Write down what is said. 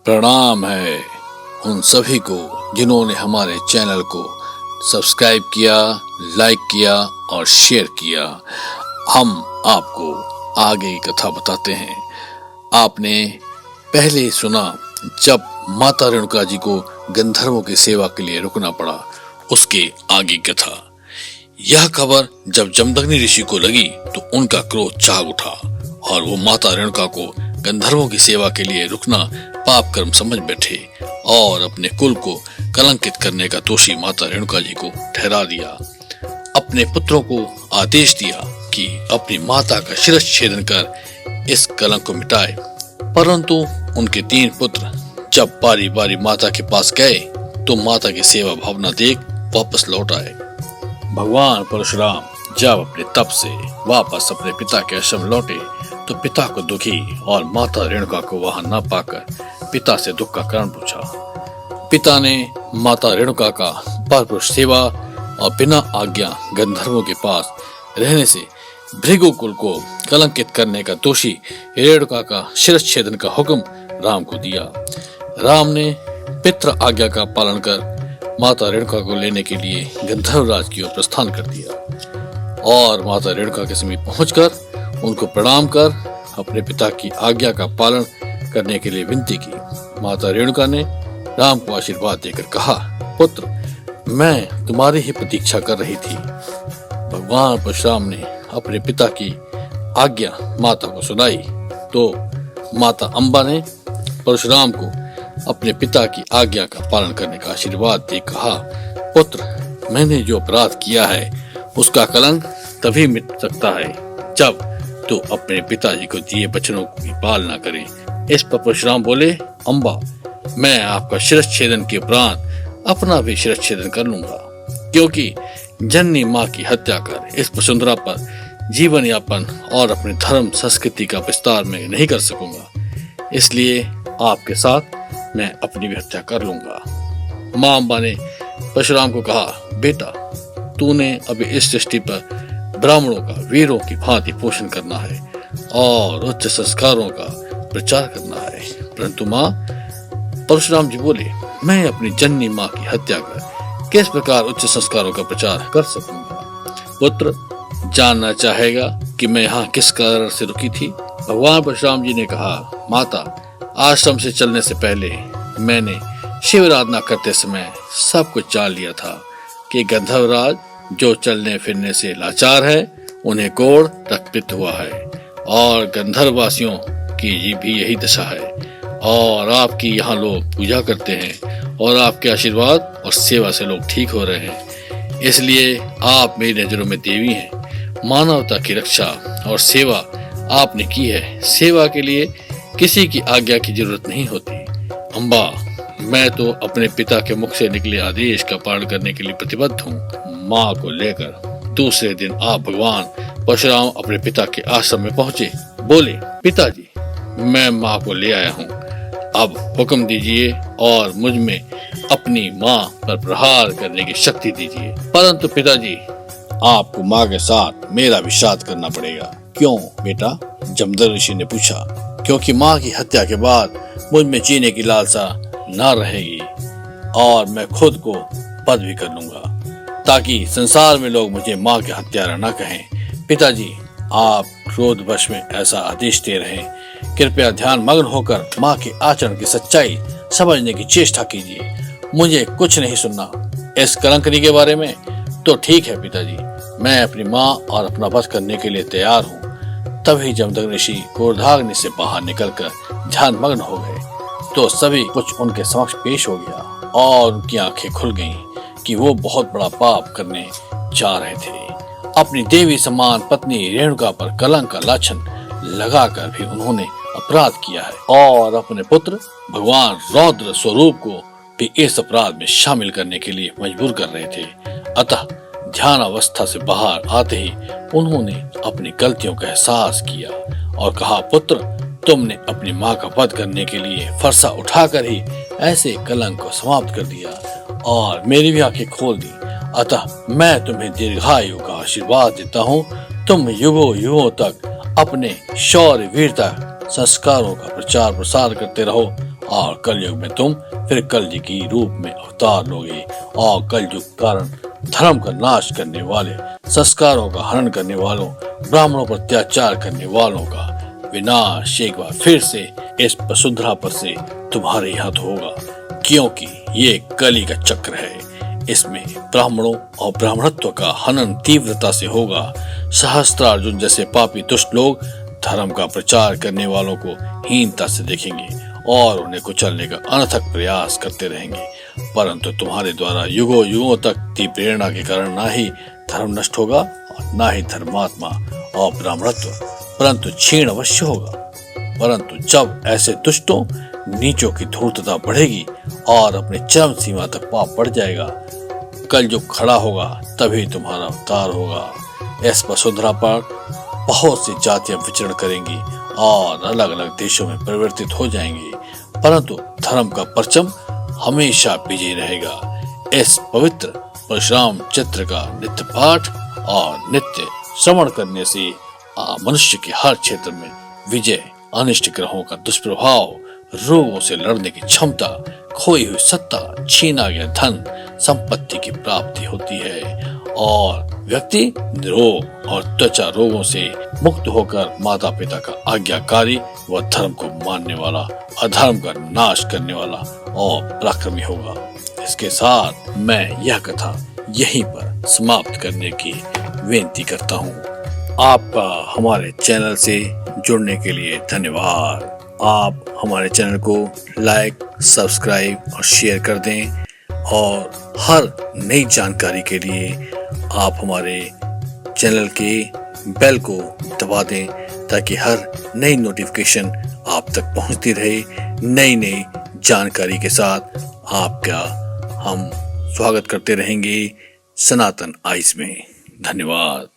प्रणाम है उन सभी को जिन्होंने हमारे चैनल को सब्सक्राइब किया, लाइक किया और शेयर किया। हम आपको आगे की कथा बताते हैं। आपने पहले सुना जब माता रेणुका जी को गंधर्वों की सेवा के लिए रुकना पड़ा, उसके आगे कथा। यह खबर जब जमदग्नि ऋषि को लगी तो उनका क्रोध जाग उठा और वो माता रेणुका को गंधर्वों की सेवा के लिए रुकना पाप कर्म समझ बैठे और अपने कुल को कलंकित करने का दोषी माता रेणुका जी को ठहरा दिया। अपने पुत्रों को आदेश दिया कि अपनी माता का शिरश्छेदन छेदन कर इस कलंक को मिटाए, परंतु उनके 3 पुत्र जब बारी बारी माता के पास गए तो माता की सेवा भावना देख वापस लौट आए। भगवान परशुराम जब अपने तप से वापस अपने पिता के आश्रम लौटे तो पिता को दुखी और माता रेणुका को वहां न पाकर पिता से दुख का कारण पूछा। पिता ने माता रेणुका का परपुरुष सेवा और बिना आज्ञा गंधर्वों के पास रहने से भृगु कुल को कलंकित करने का दोषी रेणुका का शिरश्छेदन का हुक्म राम को दिया। राम ने पितृ आज्ञा का पालन कर माता रेणुका को लेने के लिए गंधर्वराज की ओर प्रस्थान कर दिया और माता रेणुका के समीप पहुंचकर उनको प्रणाम कर अपने पिता की आज्ञा का पालन करने के लिए विनती की। माता रेणुका ने राम को आशीर्वाद देकर कहा, पुत्र, मैं तुम्हारी ही प्रतीक्षा कर रही थी। भगवान परशुराम ने अपने पिता की आज्ञा माता को सुनाई तो माता अंबा ने परशुराम को अपने पिता की आज्ञा का पालन करने का आशीर्वाद दे कहा, पुत्र, मैंने जो अपराध किया है उसका कलंक तभी मिट सकता है जब तो अपने पिताजी को दिए वचनों की पालना करें। इस पर परशुराम बोले, अंबा, मैं आपका शिरश्छेदन के उपरांत अपना भी शिरश्छेदन कर लूंगा, क्योंकि जननी माँ की हत्या कर इस वसुंधरा पर जीवन यापन और अपने धर्म संस्कृति का विस्तार में नहीं कर सकूंगा, इसलिए आपके साथ मैं अपनी भी हत्या कर लूंगा। माँ अंबा ने परशुराम को कहा, बेटा, तूने अभी इस सृष्टि पर ब्राह्मणों का वीरों की भांति पोषण करना है और उच्च संस्कारों का प्रचार करना है, परंतु माँ, परशुराम जी बोले, मैं अपनी जननी माँ की हत्या कर किस प्रकार उच्च संस्कारों का प्रचार कर सकूंगा। पुत्र जानना चाहेगा कि मैं यहाँ किस कारण से रुकी थी। भगवान परशुराम जी ने कहा, माता, आश्रम से चलने से पहले मैंने शिव आराधना करते समय सब कुछ जान लिया था कि गंधर्वराज जो चलने फिरने से लाचार है उन्हें कोढ़ रक्तपित्त हुआ है और गंधर्ववासियों की भी यही दशा है और आपकी यहाँ लोग पूजा करते हैं और आपके आशीर्वाद और सेवा से लोग ठीक हो रहे हैं, इसलिए आप मेरी नजरों में देवी हैं। मानवता की रक्षा और सेवा आपने की है, सेवा के लिए किसी की आज्ञा की जरूरत नहीं होती। अंबा, मैं तो अपने पिता के मुख से निकले आदेश का पालन करने के लिए प्रतिबद्ध हूँ। माँ को लेकर दूसरे दिन आप भगवान परशुराम अपने पिता के आश्रम में पहुंचे। बोले, पिताजी, मैं माँ को ले आया हूँ, अब हुक्म दीजिए और मुझ में अपनी माँ पर प्रहार करने की शक्ति दीजिए। परंतु पिताजी, आपको माँ के साथ मेरा भी श्राद्ध करना पड़ेगा। क्यों बेटा? जमदग्नि ऋषि ने पूछा। क्योंकि माँ की हत्या के बाद मुझ में जीने की लालसा न रहेगी और मैं खुद को पद भी कर लूंगा ताकि संसार में लोग मुझे माँ के हत्यारा न कहें। पिताजी, आप क्रोधवश में ऐसा आदेश दे रहे हैं, कृपया ध्यान मग्न होकर माँ के आचरण की सच्चाई समझने की चेष्टा कीजिए। मुझे कुछ नहीं सुनना इस कलंकनी के बारे में। तो ठीक है पिताजी, मैं अपनी माँ और अपना वध करने के लिए तैयार हूँ। तभी जमदग्नि ऋषि क्रोधाग्नि से बाहर निकलकर ध्यान मग्न हो गए तो सभी कुछ उनके समक्ष पेश हो गया और उनकी आंखें खुल गईं कि वो बहुत बड़ा पाप करने जा रहे थे। अपनी देवी समान पत्नी रेणुका पर कलंक का लाछन लगाकर भी उन्होंने अपराध किया है और अपने पुत्र भगवान रौद्र स्वरूप को भी इस अपराध में शामिल करने के लिए मजबूर कर रहे थे। अतः ध्यान अवस्था से बाहर आते ही उन्होंने अपनी गलतियों का एहसास किया और कहा, पुत्र, तुमने अपनी माँ का वध करने के लिए फरसा उठाकर ही ऐसे कलंक को समाप्त कर दिया और मेरी भी आंखें खोल दी। अतः मैं तुम्हें दीर्घायु का आशीर्वाद देता हूँ। तुम युगों युगों तक अपने शौर्य वीरता संस्कारों का प्रचार प्रसार करते रहो और कलयुग में तुम फिर कलजी की रूप में अवतार लोगे और कलयुग कारण धर्म का नाश करने वाले, संस्कारों का हनन करने वालों, ब्राह्मणों पर अत्याचार करने वालों का विनाश एक बार फिर से इस वसुंधरा पर से तुम्हारे हाथ होगा, क्योंकि ये कली का चक्र है। इसमें ब्राह्मणों और ब्राह्मणत्व का हनन तीव्रता से होगा। सहस्त्रार्जुन जैसे पापी दुष्ट लोग धर्म का प्रचार करने वालों को हीनता से देखेंगे और उन्हें कुचलने का अनथक प्रयास करते रहेंगे, परंतु तुम्हारे द्वारा युगों युगों तक की प्रेरणा के कारण ना ही धर्म नष्ट होगा और ना ही धर्मात्मा और ब्राह्मणत्व, परंतु क्षीण अवश्य होगा। परंतु जब ऐसे दुष्टों नीचों की धूर्तता बढ़ेगी और अपने चरम सीमा तक पाप बढ़ जाएगा, कलयुग खड़ा होगा, तभी तुम्हारा अवतार होगा। इस वसुंधरा पर बहुत सी जातियां विचरण करेंगी और अलग अलग देशों में परिवर्तित हो जाएंगी, परंतु धर्म का परचम हमेशा विजयी रहेगा। इस पवित्र परशुराम चित्र का नित्य पाठ और नित्य श्रवण करने से मनुष्य के हर क्षेत्र में विजय, अनिष्ट ग्रहों का दुष्प्रभाव, रोगों से लड़ने की क्षमता, खोई हुई सत्ता, छीना गया धन, संपत्ति की प्राप्ति होती है और व्यक्ति निरोग और त्वचा रोगों से मुक्त होकर माता पिता का आज्ञाकारी व धर्म को मानने वाला, अधर्म का नाश करने वाला और पराक्रमी होगा। इसके साथ मैं यह कथा यहीं पर समाप्त करने की विनती करता हूँ। आपका हमारे चैनल से जुड़ने के लिए धन्यवाद। आप हमारे चैनल को लाइक, सब्सक्राइब और शेयर कर दें और हर नई जानकारी के लिए आप हमारे चैनल के बेल को दबा दें, ताकि हर नई नोटिफिकेशन आप तक पहुंचती रहे। नई नई जानकारी के साथ आपका हम स्वागत करते रहेंगे सनातन आइस में। धन्यवाद।